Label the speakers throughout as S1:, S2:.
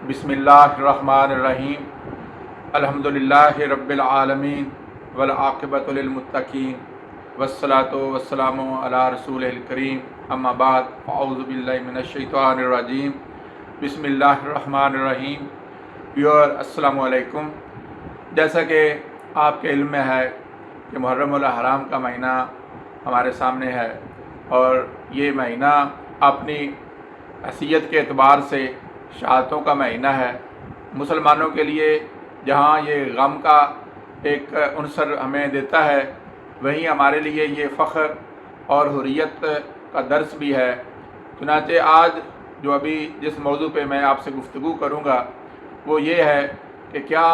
S1: बिस्मिल्लाहिर्रहमानिर्रहीम। अल्हम्दुलिल्लाहि रब्बिल आलमीन वल आक़िबतु लिल मुत्तक़ीन वस्सलातु वस्सलामु अला रसूलिल करीम। अम्मा बाद फ़अऊज़ु बिल्लाहि मिनश शैतानिर रजीम। बिस्मिल्लाहिर्रहमानिर्रहीम। व्यूअर अस्सलामु अलैकुम। जैसा कि आपके इल्म में है कि मुहर्रमुल हराम का महीना हमारे सामने है और ये महीना अपनी हैसियत के एतबार से शहादतों का महीना है। मुसलमानों के लिए जहाँ ये गम का एक उनसर हमें देता है, वहीं हमारे लिए ये फ़ख्र और हुर्रियत का दर्स भी है। चुनांचे आज जो अभी जिस मौजू पे मैं आपसे गुफ्तगू करूँगा वो ये है कि क्या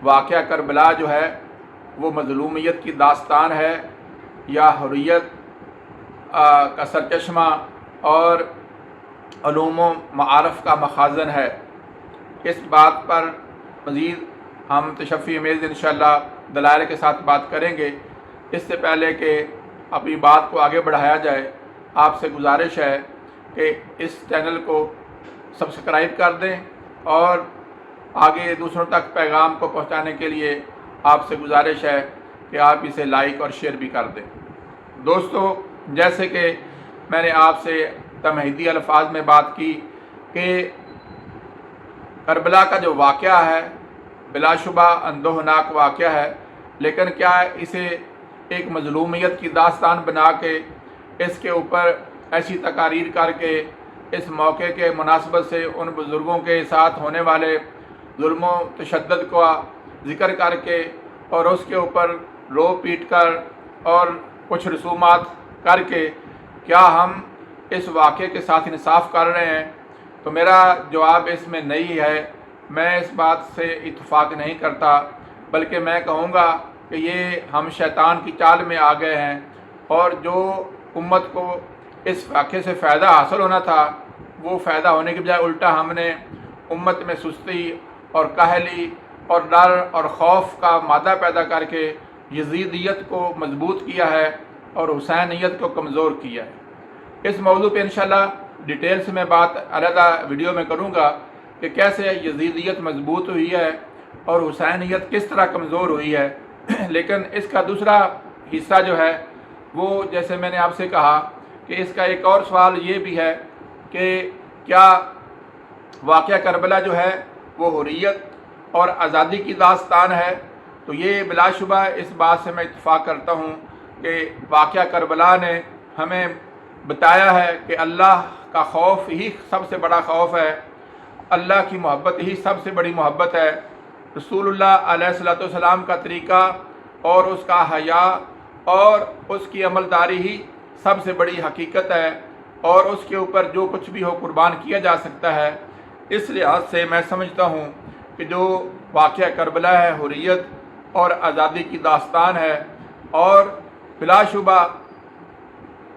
S1: वाक़या करबला जो है वो मज़लूमियत की दास्तान है या हुर्रियत का सरचश्मा और उलूम व मारफ़ का मखाज़न है। इस बात पर मज़ीद हम तशफ़ी अमेज़ इंशाअल्लाह दलाइल के साथ बात करेंगे। इससे पहले कि अपनी बात को आगे बढ़ाया जाए, आपसे गुजारिश है कि इस चैनल को सब्सक्राइब कर दें और आगे दूसरों तक पैगाम को पहुंचाने के लिए आपसे गुजारिश है कि आप इसे लाइक और शेयर भी कर दें। दोस्तों, जैसे कि मैंने आपसे तमहीदी अल्फाज में बात की कि करबला का जो वाक़या है बिलाशुबा अंदोहनाक वाक़या है, लेकिन क्या इसे एक मज़लूमियत की दास्तान बना के इसके ऊपर ऐसी तकारीर करके इस मौके के मुनासबत से उन बुज़ुर्गों के साथ होने वाले जुल्म व तशद्दुद का ज़िक्र करके और उसके ऊपर रो पीट कर और कुछ रसूमात करके क्या हम इस वाक़े के साथ इंसाफ कर रहे हैं? तो मेरा जवाब इसमें नहीं है। मैं इस बात से इत्तफाक नहीं करता, बल्कि मैं कहूँगा कि ये हम शैतान की चाल में आ गए हैं और जो उम्मत को इस वाक़े से फ़ायदा हासिल होना था वो फ़ायदा होने के बजाय उल्टा हमने उम्मत में सुस्ती और काहली और डर और खौफ का मादा पैदा करके यज़ीदियत को मजबूत किया है और हुसैनियत को कमज़ोर किया है। इस मौजू पे इंशाअल्लाह डिटेल से मैं बात अलहदा वीडियो में करूँगा कि कैसे यज़ीदियत मजबूत हुई है और हुसैनियत किस तरह कमज़ोर हुई है। लेकिन इसका दूसरा हिस्सा जो है वो, जैसे मैंने आपसे कहा कि इसका एक और सवाल ये भी है कि क्या वाक़या करबला जो है वो हुर्रियत और आज़ादी की दास्तान है। तो ये बिलाशुबा इस बात से मैं इत्तफ़ाक़ करता हूँ कि वाक़या करबला ने हमें बताया है कि अल्लाह का खौफ ही सबसे बड़ा खौफ है, अल्लाह की मोहब्बत ही सबसे बड़ी मोहब्बत है, रसूलुल्लाह अलैहिस्सलातु वस्सलाम का तरीक़ा और उसका हया और उसकी अमलदारी ही सबसे बड़ी हकीकत है और उसके ऊपर जो कुछ भी हो कुर्बान किया जा सकता है। इस लिहाज से मैं समझता हूँ कि जो वाक़या करबला है हुर्रियत और आज़ादी की दास्तान है और बिलाशुबा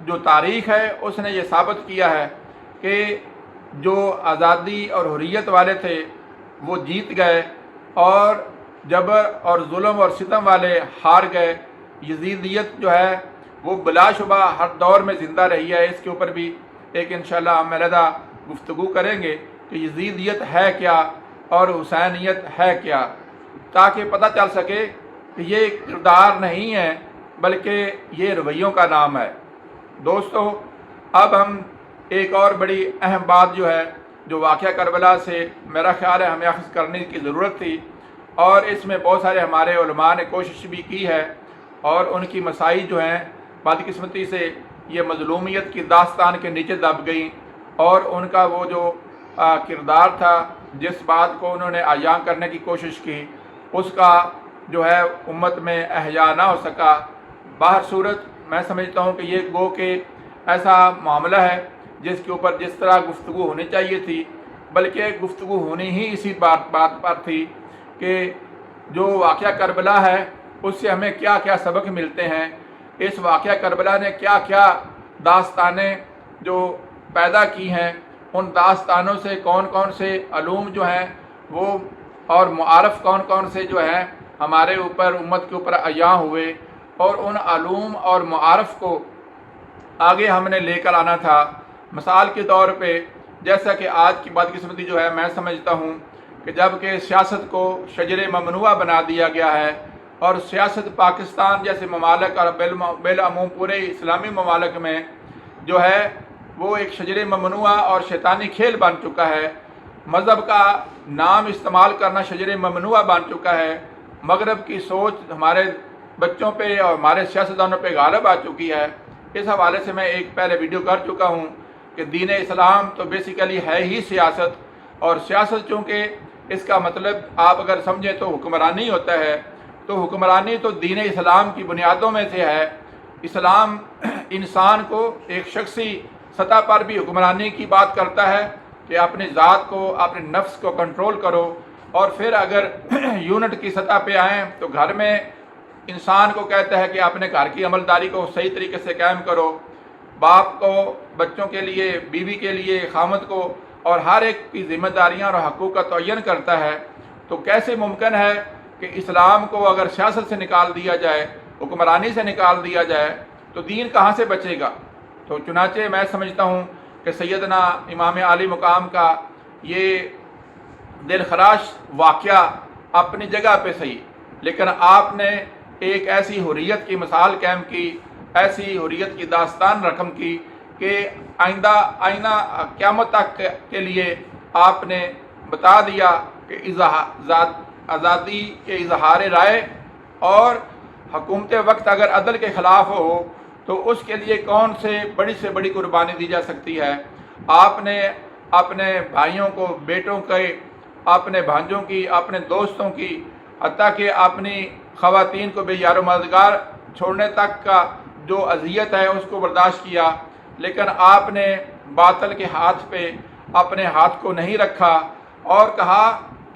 S1: जो तारीख़ है उसने ये साबित किया है कि जो आज़ादी और हुर्रियत वाले थे वो जीत गए और जबर और जुल्म और सितम वाले हार गए। यज़ीदियत जो है वो बिलाशुबा हर दौर में ज़िंदा रही है। इसके ऊपर भी एक इंशाअल्लाह हम अलहदा गुफ्तगू करेंगे कि यज़ीदियत है क्या और हुसैनियत है क्या, ताकि पता चल सके कि ये किरदार नहीं है बल्कि ये रवैयों का नाम है। दोस्तों, अब हम एक और बड़ी अहम बात जो है जो वाक़या करबला से मेरा ख़्याल है हमें अख़ज़ करने की ज़रूरत थी और इसमें बहुत सारे हमारे उलमा ने कोशिश भी की है और उनकी मसाई जो हैं बदकिस्मती से ये मज़लूमियत की दास्तान के नीचे दब गई और उनका वो जो किरदार था, जिस बात को उन्होंने आयां करने की कोशिश की, उसका जो है उम्मत में अहया ना हो सका। बाहर सूरत मैं समझता हूँ कि ये गो के ऐसा मामला है जिसके ऊपर जिस तरह गुफ्तगू होनी चाहिए थी, बल्कि गुफ्तगू होनी ही इसी बात पर थी कि जो वाक़या करबला है उससे हमें क्या क्या सबक मिलते हैं, इस वाक़या करबला ने क्या क्या दास्तानें जो पैदा की हैं, उन दास्तानों से कौन कौन से अलूम जो हैं वो और मुआरफ़ कौन कौन से जो हैं हमारे ऊपर उम्मत के ऊपर अया हुए और उन अलूम और मुआरफ़ को आगे हमने लेकर आना था। मिसाल के तौर पे جیسا کہ آج کی بدقسمتی جو ہے میں سمجھتا ہوں کہ جب کہ سیاست کو شجر ممنوع بنا دیا گیا ہے اور سیاست پاکستان جیسے ممالک اور بالعموم پورے اسلامی ممالک میں جو ہے وہ ایک شجر ممنوع اور شیطانی کھیل بن چکا ہے، مذہب کا نام استعمال کرنا شجر ممنوع بن چکا ہے، مغرب کی سوچ ہمارے بچوں پہ اور ہمارے سیاستدانوں پہ غالب آ چکی ہے۔ اس حوالے سے میں ایک پہلے ویڈیو کر چکا ہوں کہ دین اسلام تو بیسیکلی ہے ہی سیاست، اور سیاست چونکہ اس کا مطلب آپ اگر سمجھیں تو حکمرانی ہوتا ہے، تو حکمرانی تو دین اسلام کی بنیادوں میں سے ہے۔ اسلام انسان کو ایک شخصی سطح پر بھی حکمرانی کی بات کرتا ہے کہ اپنی ذات کو، اپنے نفس کو کنٹرول کرو، اور پھر اگر یونٹ کی سطح پہ آئیں تو گھر میں انسان کو کہتا ہے کہ اپنے گھر کی عملداری کو صحیح طریقے سے قائم کرو، باپ کو بچوں کے لیے، بیوی کے لیے، خامد کو، اور ہر ایک کی ذمہ داریاں اور حقوق کا تعین کرتا ہے۔ تو کیسے ممکن ہے کہ اسلام کو اگر سیاست سے نکال دیا جائے، حکمرانی سے نکال دیا جائے، تو دین کہاں سے بچے گا؟ تو چنانچہ میں سمجھتا ہوں کہ سیدنا امام عالی مقام کا یہ دل خراش واقعہ اپنی جگہ پہ صحیح، لیکن آپ نے ایک ایسی حریت کی مثال قائم کی، ایسی حریت کی داستان رقم کی کہ آئندہ قیامت تک کے لیے آپ نے بتا دیا کہ آزادی کے اظہار رائے اور حکومت وقت اگر عدل کے خلاف ہو تو اس کے لیے کون سے بڑی قربانی دی جا سکتی ہے۔ آپ نے اپنے بھائیوں کو، بیٹوں کے، اپنے بھانجوں کی، اپنے دوستوں کی، حتیٰ کہ اپنی خواتین کو بھی یار و مددگار چھوڑنے تک کا جو اذیت ہے اس کو برداشت کیا، لیکن آپ نے باطل کے ہاتھ پہ اپنے ہاتھ کو نہیں رکھا اور کہا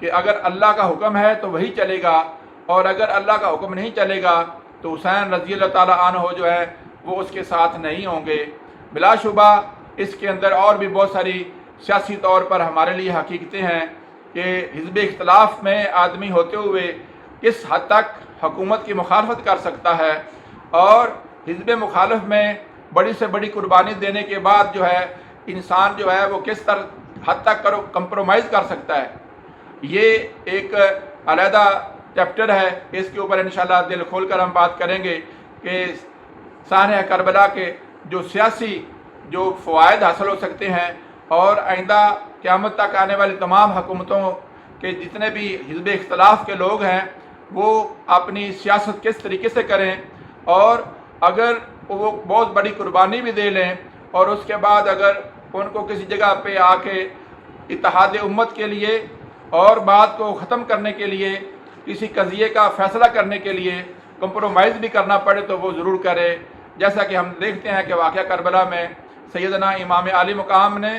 S1: کہ اگر اللہ کا حکم ہے تو وہی چلے گا، اور اگر اللہ کا حکم نہیں چلے گا تو حسین رضی اللہ تعالیٰ عنہ جو ہے وہ اس کے ساتھ نہیں ہوں گے۔ بلا شبہ اس کے اندر اور بھی بہت ساری سیاسی طور پر ہمارے لیے حقیقتیں ہیں کہ حزب اختلاف میں آدمی ہوتے ہوئے کس حد تک حکومت کی مخالفت کر سکتا ہے، اور حزب مخالف میں بڑی سے بڑی قربانی دینے کے بعد جو ہے انسان جو ہے وہ کس حد تک کمپرومائز کر سکتا ہے۔ یہ ایک علیحدہ چیپٹر ہے، اس کے اوپر انشاءاللہ دل کھول کر ہم بات کریں گے کہ سانحہ کربلا کے جو سیاسی جو فوائد حاصل ہو سکتے ہیں، اور آئندہ قیامت تک آنے والی تمام حکومتوں کے جتنے بھی حزب اختلاف کے لوگ ہیں وہ اپنی سیاست کس طریقے سے کریں، اور اگر وہ بہت بڑی قربانی بھی دے لیں اور اس کے بعد اگر ان کو کسی جگہ پہ آ کے اتحاد امت کے لیے اور بات کو ختم کرنے کے لیے، کسی قضیے کا فیصلہ کرنے کے لیے کمپرومائز بھی کرنا پڑے تو وہ ضرور کرے، جیسا کہ ہم دیکھتے ہیں کہ واقعہ کربلا میں سیدنا امام عالی مقام نے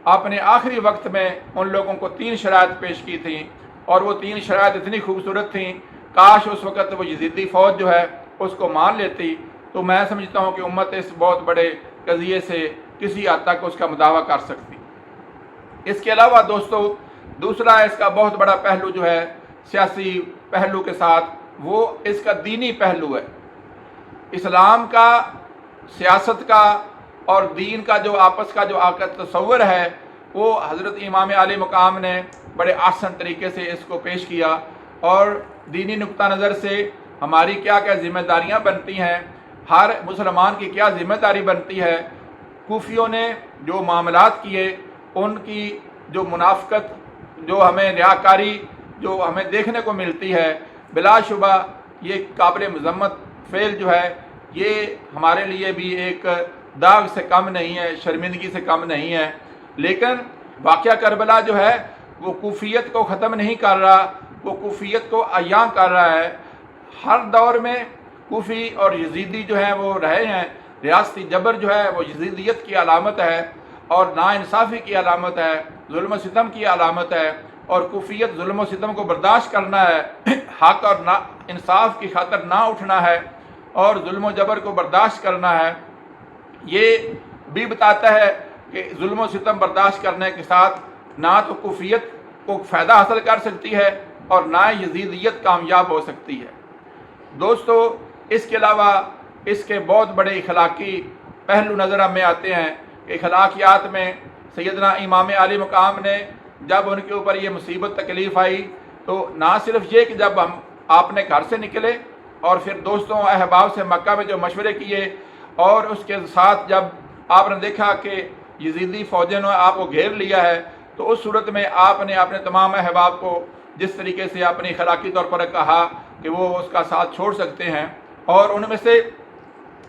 S1: اپنے آخری وقت میں ان لوگوں کو 3 شرائط پیش کی تھیں، اور وہ 3 شرائط اتنی خوبصورت تھیں، کاش اس وقت وہ یزیدی فوج جو ہے اس کو مان لیتی، تو میں سمجھتا ہوں کہ امت اس بہت بڑے قضیے سے کسی حد تک اس کا مداوع کر سکتی۔ اس کے علاوہ دوستو دوسرا اس کا بہت بڑا پہلو جو ہے سیاسی پہلو کے ساتھ، وہ اس کا دینی پہلو ہے۔ اسلام کا، سیاست کا اور دین کا جو آپس کا جو تصور ہے وہ حضرت امام عالی مقام نے بڑے آسان طریقے سے اس کو پیش کیا، اور دینی نقطہ نظر سے ہماری کیا کیا ذمہ داریاں بنتی ہیں، ہر مسلمان کی کیا ذمہ داری بنتی ہے۔ کوفیوں نے جو معاملات کیے، ان کی جو منافقت، جو ہمیں ریاکاری جو ہمیں دیکھنے کو ملتی ہے، بلا شبہ یہ قابل مذمت فعل جو ہے یہ ہمارے لیے بھی ایک داغ سے کم نہیں ہے، شرمندگی سے کم نہیں ہے۔ لیکن واقعہ کربلا جو ہے وہ کوفیت کو ختم نہیں کر رہا، وہ کوفیت کو عیاں کر رہا ہے۔ ہر دور میں کوفی اور یزیدی جو ہیں وہ رہے ہیں۔ ریاستی جبر جو ہے وہ یزیدیت کی علامت ہے اور ناانصافی کی علامت ہے، ظلم و ستم کی علامت ہے، اور کوفیت ظلم و ستم کو برداشت کرنا ہے، حق اور انصاف کی خاطر نہ اٹھنا ہے اور ظلم و جبر کو برداشت کرنا ہے۔ یہ بھی بتاتا ہے کہ ظلم و ستم برداشت کرنے کے ساتھ نہ تو کوفیت کو فائدہ حاصل کر سکتی ہے اور نہ یزیدیت کامیاب ہو سکتی ہے۔ دوستو اس کے علاوہ اس کے بہت بڑے اخلاقی پہلو نظر ہمیں آتے ہیں کہ اخلاقیات میں सैयदना इमाम आली मकाम ने जब उनके ऊपर ये मुसीबत तकलीफ़ आई तो ना सिर्फ ये कि जब आपने घर से निकले और फिर दोस्तों अहबाब से मक्का में जो मशवरे किए और उसके साथ जब आपने देखा कि यजीदी फ़ौजों ने आपको घेर लिया है, तो उस सूरत में आपने अपने तमाम अहबाब को जिस तरीके से अपनी अखलाकी तौर पर कहा कि वो उसका साथ छोड़ सकते हैं, और उनमें से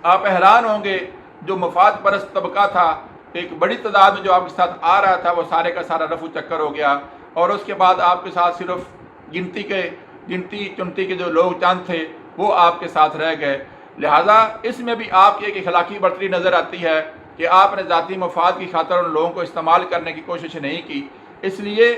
S1: आप हैरान होंगे जो मफाद परस्त तबका था, एक बड़ी तादाद में जो आपके साथ आ रहा था वो सारे का सारा रफू चक्कर हो गया, और उसके बाद आपके साथ सिर्फ गिनती चुनती के जो लोग चंद थे वो आपके साथ रह गए। लिहाजा इसमें भी आपकी एक अखलाकी बर्तरी नज़र आती है कि आपने ज़ाती मफाद की खातर उन लोगों को इस्तेमाल करने की कोशिश नहीं की। इसलिए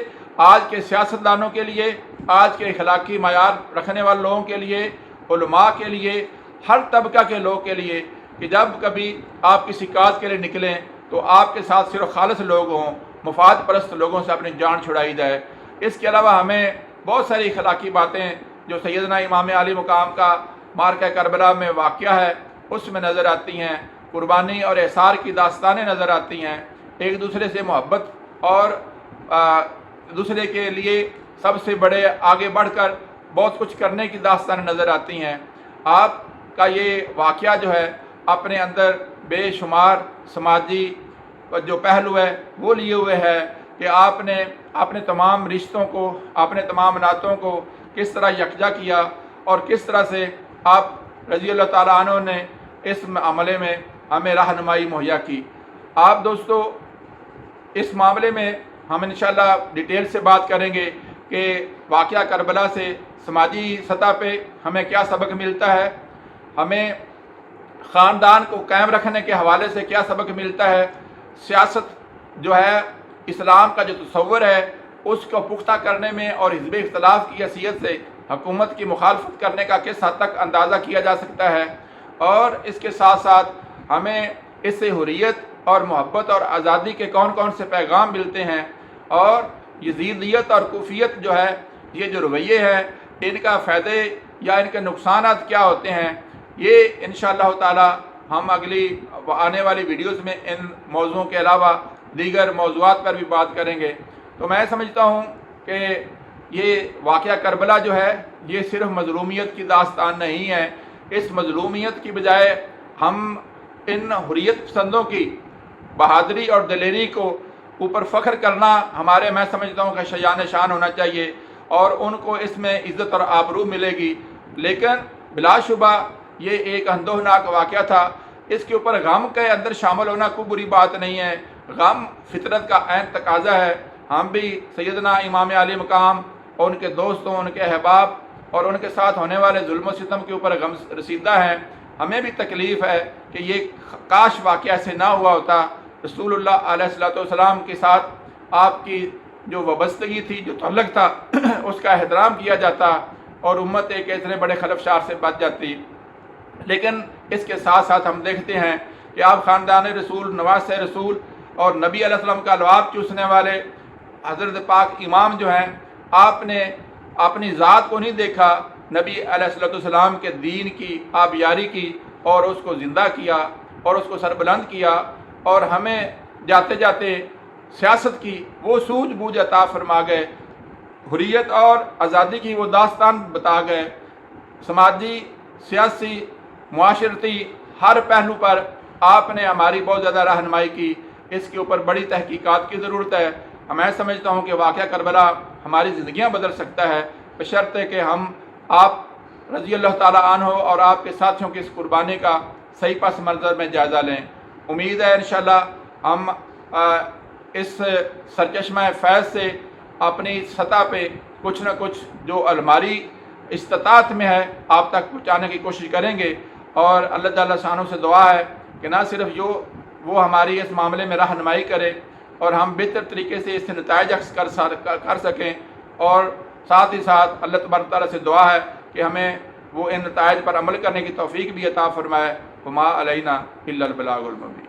S1: आज के सियासतदानों के लिए, आज के अखलाकी मयार रखने वाले लोगों के लिए, उलमा के लिए, हर तबका के लोग के लिए कि जब कभी आप किसी काज के लिए निकलें तो आपके साथ सिर्फ खालिस लोग हों, मफाद परस्त लोगों से अपनी जान छुड़ाई जाए। इसके अलावा हमें बहुत सारी अखलाकी बातें जो सैयदना इमाम आली मुकाम का मार्का करबला में वाक़या है उसमें नज़र आती हैं। कुर्बानी और एसार की दास्तानें नज़र आती हैं, एक दूसरे से मोहब्बत और दूसरे के लिए सबसे बड़े आगे बढ़कर बहुत कुछ करने की दास्तानें नज़र आती हैं। आपका ये वाक़या जो है अपने अंदर बेशुमार समाजी जो पहलू है वो लिए हुए है कि आपने अपने तमाम रिश्तों को, अपने तमाम नातों को किस तरह यकजा किया और किस तरह से आप रज़ी अल्लाह ताला अन्हु ने इस मामले में हमें रहनुमाई मुहैया की। आप दोस्तों इस मामले में हम इंशाअल्लाह डिटेल से बात करेंगे कि वाक़या करबला से समाजी सतह पे हमें क्या सबक मिलता है, हमें ख़ानदान को कायम रखने के हवाले से क्या सबक मिलता है, सियासत जो है इस्लाम का जो तसव्वुर है उसको पुख्ता करने में और हिज़्ब इख्तिलाफ की हैसियत से हुकूमत की मुखालफत करने का किस हद तक अंदाज़ा किया जा सकता है, और इसके साथ साथ हमें इससे हुर्रियत और मोहब्बत और आज़ादी के कौन कौन से पैगाम मिलते हैं, और यज़ीदियत और कुफियत जो है ये जो रवैये हैं इनका फ़ायदे या इनके नुकसान क्या होते हैं, ये इंशाअल्लाह ताला हम अगली आने वाली वीडियोज़ में इन मौज़ूओं के अलावा दीगर मौज़ूआत पर भी बात करेंगे। तो मैं समझता हूँ कि ये वाक़या करबला जो है ये सिर्फ मज़लूमियत की दास्तान नहीं है। इस मज़लूमियत की बजाय हम इन हुर्रियत पसंदों की बहादुरी और दलेरी को ऊपर फ़ख्र करना हमारे, मैं समझता हूँ कि शयान शान होना चाहिए और उनको इसमें इज़्ज़त और आबरू मिलेगी। लेकिन बिलाशुबा ये एक अंदोहनाक वाक़या था, इसके ऊपर गम के अंदर शामिल होना कोई बुरी बात नहीं है। गम फितरत का ऐन तकाज़ा है। हम भी सैयदना इमाम आली मकाम और उनके दोस्तों, उनके अहबाब और उनके साथ होने वाले जुल्म सितम के ऊपर गम रसीदा हैं। हमें भी तकलीफ़ है कि ये काश वाक़या ऐसे ना हुआ होता। रसूलुल्लाह अलैहिस्सलाम के साथ आपकी जो वाबस्तगी थी, जो तअल्लुक़ था उसका एहतराम किया जाता और उम्मत एक इतने बड़े खलफशार से बच जाती। लेकिन इसके साथ साथ हम देखते हैं कि आप ख़ानदान रसूल, नवास रसूल और नबी अलैहिस्सलाम का लवाब चूसने वाले हज़रत पाक इमाम जो हैं, आपने अपनी ज़ात को नहीं देखा, नबी अलैहिस्सलाम के दीन की आबियारी की और उसको ज़िंदा किया और उसको सरबुलंद किया, और हमें जाते जाते सियासत की वो सूझबूझ अता फरमा गए, हुर्रियत और आज़ादी की वो दास्तान बता गए। समाजी, सियासी, मुआशरती हर पहलू पर आपने हमारी बहुत ज़्यादा रहनुमाई की। इसके ऊपर बड़ी तहकीकात की ज़रूरत है। मैं समझता हूँ कि वाक़या करबला हमारी ज़िंदगियाँ बदल सकता है, बशर्ते कि हम आप रज़ी अल्लाह ताला अन्हु और आपके साथियों की इस कुर्बानी का सही पस मंज़र में जायज़ा लें। उम्मीद है इंशाअल्लाह हम इस सरचश्मा फैज़ से अपनी सतह पे कुछ न कुछ जो अलमारी इस्तिताअत में है आप तक पहुँचाने की कोशिश करेंगे, और अल्लाह ताला शानों से दुआ है कि ना सिर्फ जो वो हमारी इस मामले में रहनुमाई करे और हम बेहतर तरीके से इससे नताइज कर सकें, और साथ ही साथ अल्लाह तबारक तआला से दुआ है कि हमें वो इन नताइज पर अमल करने की तौफीक भी अता फरमाए। वमा अलैना इल्लल बलागुल मुबीन।